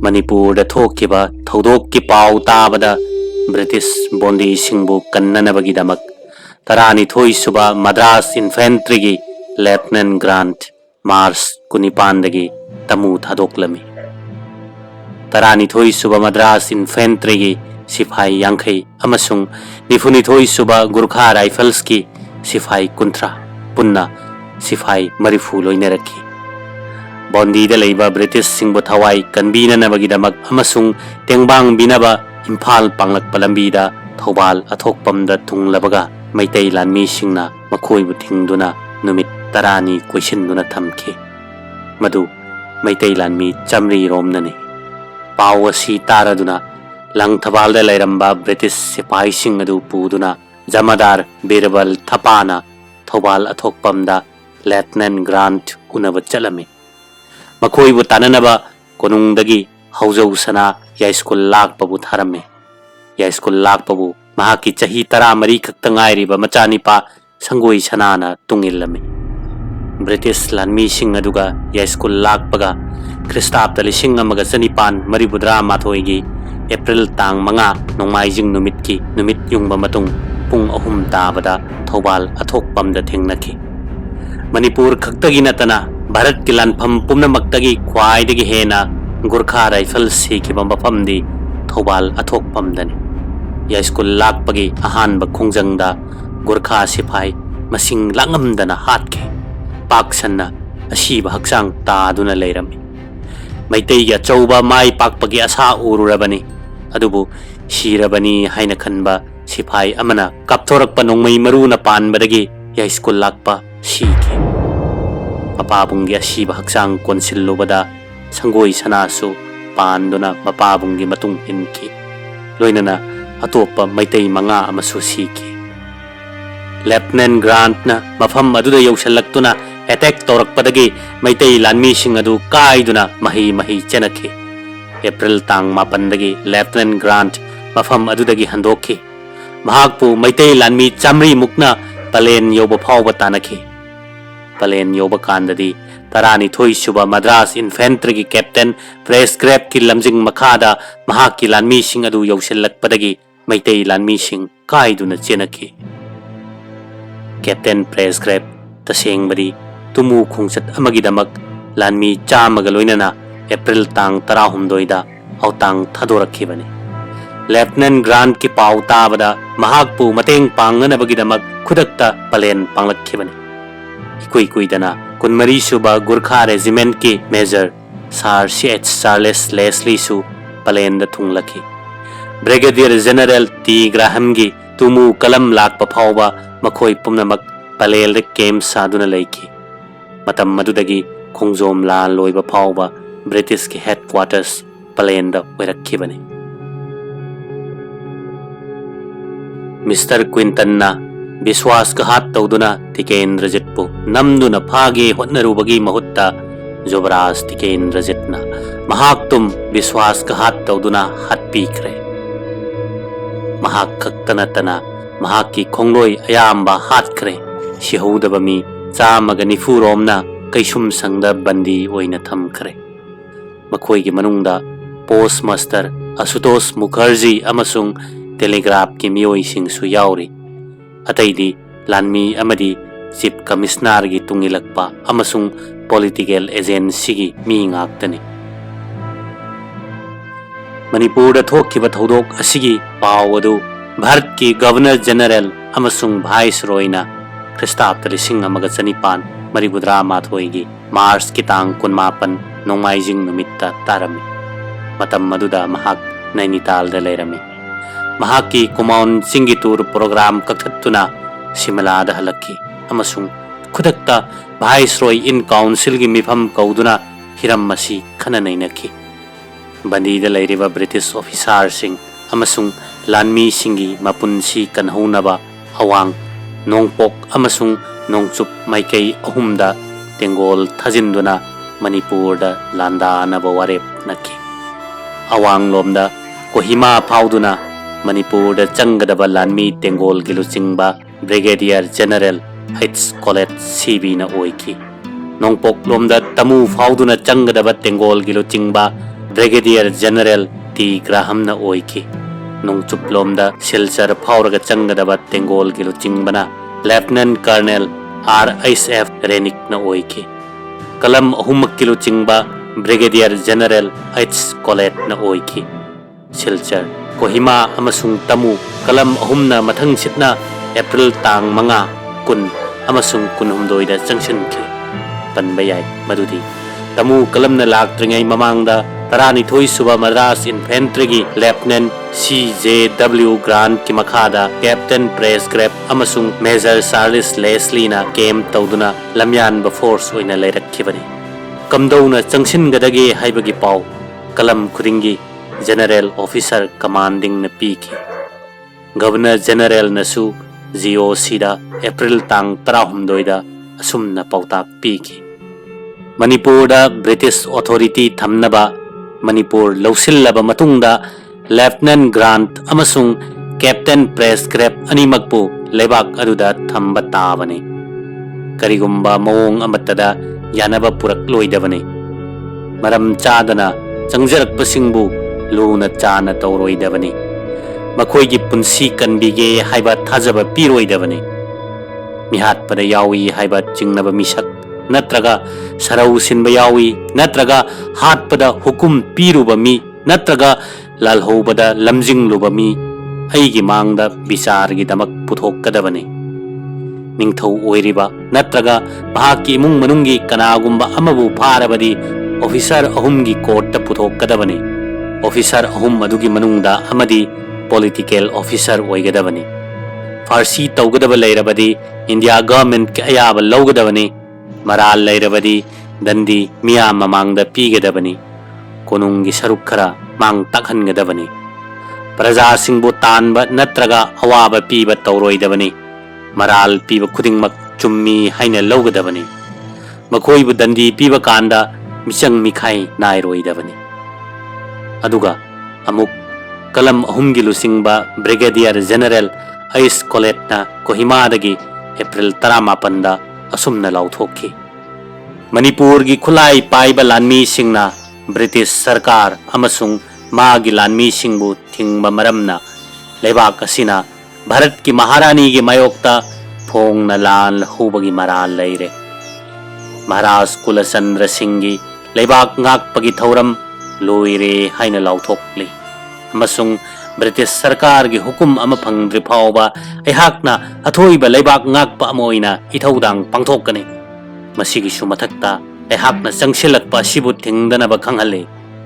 मणिपुर थोकिबा थौदोक की पाव ताबदा ब्रिटिश बोंदी सिंबु कन्ननबगिदमक तरानिथोई सुबा मद्रास इन्फेंट्री की लेफ्टिनेंट ग्रांट मार्च कुनिपानदगी तमु थादोकलमी तरानिथोई सुबा मद्रास इन्फेंट्री की सिपाही यांखई अमसुंग निफुनिथोई सुबा गुरखा राइफल्स की सिपाही कुंथ्रा पुन्ना सिपाही मरिफु लोइनरखी बोंदीदा लेबा ब्रिटिश सिंबु थवाई कन्बीननबगिदमक अमसुंग तेंगबांग बिनबा इम्फाल पांगलकपा लंबीदा थौबाल अथोकपमदा थुंगलबगा मैतै लानमी सिंगना मखोइबु थिंगदुना नुमित तरानी कोइसिनदुना थमखि मदु मैतै लानमी चमरी रोमनने पाव असि तारदुना लंगथबालदा लैरंबा ब्रिटिश सिपाही सिंग अदु पुदुना जमादार बीरबल थपाना थौबाल अथोकपमदा लेफ्टिनेंट ग्रांट उनब चलमी मखोइबु ताननबा कोनुंगदगी हौजौ सना यास्कुल लाकपबु थारमे यास्कुल लाकपबु महाकी चही 13 खक्ता ngairiba मचानिपा संगोई सनाना तुंगिलमे ब्रिटिश लानमी सिंग अदुगा यास्कुल लाकपगा ख्रिस्ताब्द लिसिंग अमगा चनिपान मरिबुद्रा माथोइगी एप्रिल तांग 5 नोंमाइजिंग नुमितकी नुमित युंगबा मतुंग पुंग 3 ताबदा थौबाल अथोकपमदा थेंगनखि मणिपुर खक्तगी नतना भारत की लानफम पुनमक्तगी ख्वाइदगी हेना गुरखा राइफल सीखिबा मफमदी थौबाल अथोकपमदनी यास्कुल लाकपगी अहानब खोंजंगदा गुरखा सिपाही मसिंग लांगमदना हातखे पाकसन्ना अशीब हक्सांग तादुना लेरमी मैतैया चौबा माई पाकपगी आशा उरुरबनी अदुबु शीरबनी हाइना खनबा सिपाही अमना कापथोरकपा नोंमै मरुना पानबदगी यास्कुल लाकपा सीखे मपाबुंगी अशीब हक्सांग कोनसिल्लुबदा संगोई सनासु पानदुना मपाबुंगी मतुंग हिनखि लोइनना अतोप्पा मैतै 5 अमसु सीखि लेफ्टिनेंट ग्रांटना मफम अदुदा यौसल्लक्तुना अटैक तौरकपदगी मैतै लानमी सिंग अदु काइदुना मही मही चेनखि एप्रिल तांग 9 दगी लेफ्टिनेंट ग्रांट मफम अदुदगी हंदोखि महाकपु मैतै लानमी चामरी मुक्ना पलेन योब फावबा तानखि पलेन योब कांददी तरानिथोई सुबा मद्रास इन्फेंट्री की कैप्टन प्रेसक्रेप की लमजिंग मखादा महाकी लानमी सिंग अदु यौसल्लक्पदगी मैतै लानमी सिंग काइदुना चेनखि कैप्टन प्रेसक्रेप तसेंगबदी तुमु खोंचत अमगिदमक लानमी चामगा लोइनना एप्रिल तांग 19 दा औतांग थादोरखिबनी लेफ्टिनेंट ग्रांट की पाव ताबदा महाकपु मतेंग पांगनबगिदमक खुदक्ता पलेन पांगलक्खिबनी इकुई कुइदना 19 सुबा गुरखा रेजिमेंट की major sir CH Charles Leslie सु पलेन द थुंगलखि ब्रिगेडियर जनरल टी ग्राहम की तुमु कलम लाकपा फावबा मखोई पुमनमक पलेल केम सादुना लैखि मतम मदुदगी खोंजोम लान लोइबा फावबा ब्रिटिश की हेडक्वार्टर्स पलेन द ओइरखिबनी मिस्टर क्विंटन ना विश्वासघात तौदुना तिकेंद्रजितपु नमदुना फागे होटनरुबगी महुत्ता जुबराज तिकेंद्रजितना महाक्तुम विश्वासघात तौदुना हातपीख्रे महाक खक्तनतना महाकी खोंगलोई अयाम्बा हातख्रे सिहौदबा मी 190 रोमना कैसुम संगदा बंदी ओइना थमख्रे मखोइगी मनुंगदा पोस्ट मास्टर आशुतोष मुखर्जी अमसुंग टेलीग्राफ की मियोइसिंगसु याउरी अतैदी लानमी अमदी चीफ कमिश्नर की तुंगिलक्पा अमसुंग पॉलिटिकल एजेंसी की मी ngaktani मणिपुर थोकिबा थौदोक असिगी पाव अदु भारत की गवर्नर जनरल अमसुंग वाइसरॉयना ख्रिस्ताब्द 1954 मार्च की तांग 19 नोंमाइजिंग नुमित्ता तारमी मतम मदुदा महाक नैनीतालदा लेरमी महाकी कुमाउन सिंगितूर प्रोग्राम कथत्तुना सिमलादा हलक्की अमसुंग खुदक्ता वाइसरॉय इन काउंसिल की मिफम कौदुना हिरम मसी खननैनखी बंदीदा लैरिबा ब्रिटिश ऑफिसर सिंग अमसुंग लानमी सिंगी मपुनसी कन्हौनबा अवांग नोंगपोक अमसुंग नोंगचुप माइकई अहुमदा तेंगोल थाजिंदुना मणिपुरदा लांदानबा वारेप नखी अवांग लोमदा कोहिमा फाउदुना मणिपुरदा चंगदबा लानमी तेंगोल गिलुचिंगबा ब्रिगेडियर जनरल H कॉलेज CB ना ओइकी नोंगपोक लोमदा तमु फाउदुना चंगदबा तेंगोल गिलुचिंगबा ब्रिगेडियर जनरल टी ग्राहमना ओइकी नोंचुप्लोमदा सिलचर फाउरगा चंगदबा तेंगोल की लुचिंगबना लेफ्टिनेंट कर्नल RSF रेनिकना ओइकी कलम अहुमक की लुचिंगबा ब्रिगेडियर जनरल H कोलेटना ओइकी सिलचर कोहिमा अमसुंग तमु कलम अहुमना मथंग सिटना एप्रिल तांग मंगा कुन अमसुंग कुनहुमदोइदा चंगसिनखी पनबा याय मदुदी तमु कलमना लाक्ट्रिङै ममांगदा तरानिथोई सुबा मद्रास इन्फेंट्री की लेफ्टिनेंट CJW ग्रांट की मखादा कैप्टन प्रेस ग्रेप अमसुंग मेजर चार्ल्स लेस्लीना केम तौदुना लमयानबा फोर्स ओइना लेरक्खिबनी कमदौना चंगसिनगदगे हाइबगी पाउ कलम खुदिंगी जनरल ऑफिसर कमांडिंग न पीखी गवर्नर जनरल नसु GOC दा एप्रिल तांग 16 असुमना पाउताक पीखी मणिपुर दा ब्रिटिश अथॉरिटी थमनबा मणिपुर लौसिल्लबा मतुंगदा लेफ्टिनेंट ग्रांट अमसुंग कैप्टन प्रेस ग्रेप अनिमकपु लेबाक अदुदा थंबा ताबने करिगुम्बा मओंग अमतदा यानबा पुरक लोइदबने मरम चादना चंगजरकपसिंगबु लूना चाना तौरोइदबने मखोइगी पुंसी कनबिगे हाइबा थाजबा पीरोइदबने मिहातपदा यावी हाइबा चिंगनबा मिसक नत्रगा सरौ सिनबा यावी नत्रगा हातपदा हुकुम पीरुबा मी नत्रगा लालहौबदा लमजिंगलुबा मी अइगी मांगदा विचारगी दमक पुथोकदबने निंगथौ ओइरिबा नत्रगा भाकी इमुंग मनुंगी कनागुम्बा अमबु फारबदी ऑफिसर अहुमगी कोर्ट पुथोकदबने ऑफिसर अहुम अदुगी मनुंगदा अमदी पॉलिटिकल ऑफिसर ओइगदबने फारसी तौगदबा लैरबदी इंडिया गवर्नमेंट के अयाबा लौगदबने मराल लैरबदी दंदी मिया ममांगदा पीगदबनी कोनुंगी सरुक खरा मांग तखनगदबनी प्रजा सिंबु तानबा नत्रगा अवाबा पीबा तौरोइदबनी मराल पीबा खुदिंगमक चुम्मी हाइना लौगदबनी मखोइबु दंदी पीबा कांदा मिचंग मिखाई नाइरोइदबनी अदुगा अमुक कलम अहुमगी लुसिंगबा ब्रिगेडियर जनरल H कोलेटना कोहिमादगी एप्रिल 19 असुमना लाउथोखी मणिपुर की खुलाई पाइबा लानमी सिंगना ब्रिटिश सरकार अमसुंग मागी लानमी सिंगबु थिंगबा मरमना लेबाक असिना भारत की महारानी की मायोक्ता फोंगना लान हुबगी मराल लैरे महाराज कुलचंद्र सिंगी लेबाक ngakpagi थौरम लोइरे हाइना लाउथोकली अमसुंग ब्रिटिश सरकार की हुकुम अमा फंगद्रि फावबा अहाकना अथोइबा लेबाक ngakpa अमोइना इथौदांग पांथोकने मसिगिसु मथक्ता अहाकना चंगसिलकपा सिबु थिंगदनबा खंगहले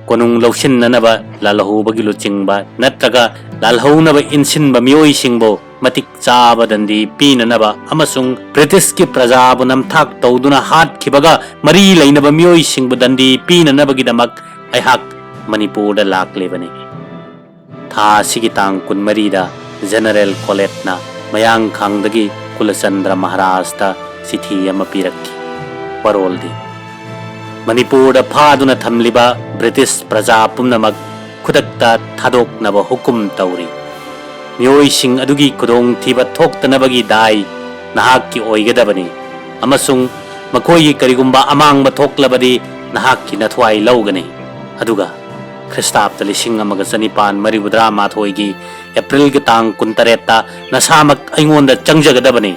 कोनुंग लौसिननबा लालहौबगी लुचिंगबा नत्रगा लालहौनबा इनसिनबा मियोइसिंगबो मतिक चाबा दंदी पीननबा अमसुंग ब्रिटिश की प्रजाबु नमथाक तौदुना हातखिबगा मरी लैनबा मियोइसिंगबु दंदी पीननबगिदमक अहाक मणिपुर लाक्लेबने था सिगी तांग 14 जनरल कोलेटना मयांग खांगदगी कुलचंद्र महाराज ता सिथी अमा पीरक्खी परोलदी मणिपुर फादुना थमलिबा ब्रिटिश प्रजा पुनमक खुदक्ता थादोकनबा हुकुम तौरी मियोइसिंग अदुगी खुदोंग थीबा थोक्तनबगी दाई नहाक्की ओइगदबनी अमसुंग मखोइगी करिगुम्बा अमांगबा थोक्लबदी नहाक्की नथवाई लौगनी अदुगा ख्रिस्ताब्द 1974 की एप्रिल की तांग 19 नसामक अइंगोंदा चंगजगदबनी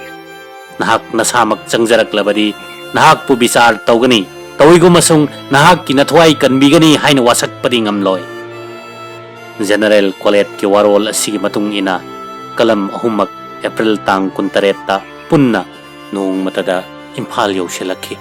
नहाक नसामक चंगजरकलबदी नहाकपु विचार तौगनी तौइगुमसुंग नहाककी नथवाई कनबिगनी हाइन वासकपदी ngamloi जनरल कोलेट की वारोल असिगी मतुंग इना कलम अहुमक एप्रिल तांग 19 पुन्ना नोंगमतदा इम्फाल यौसिलक्खी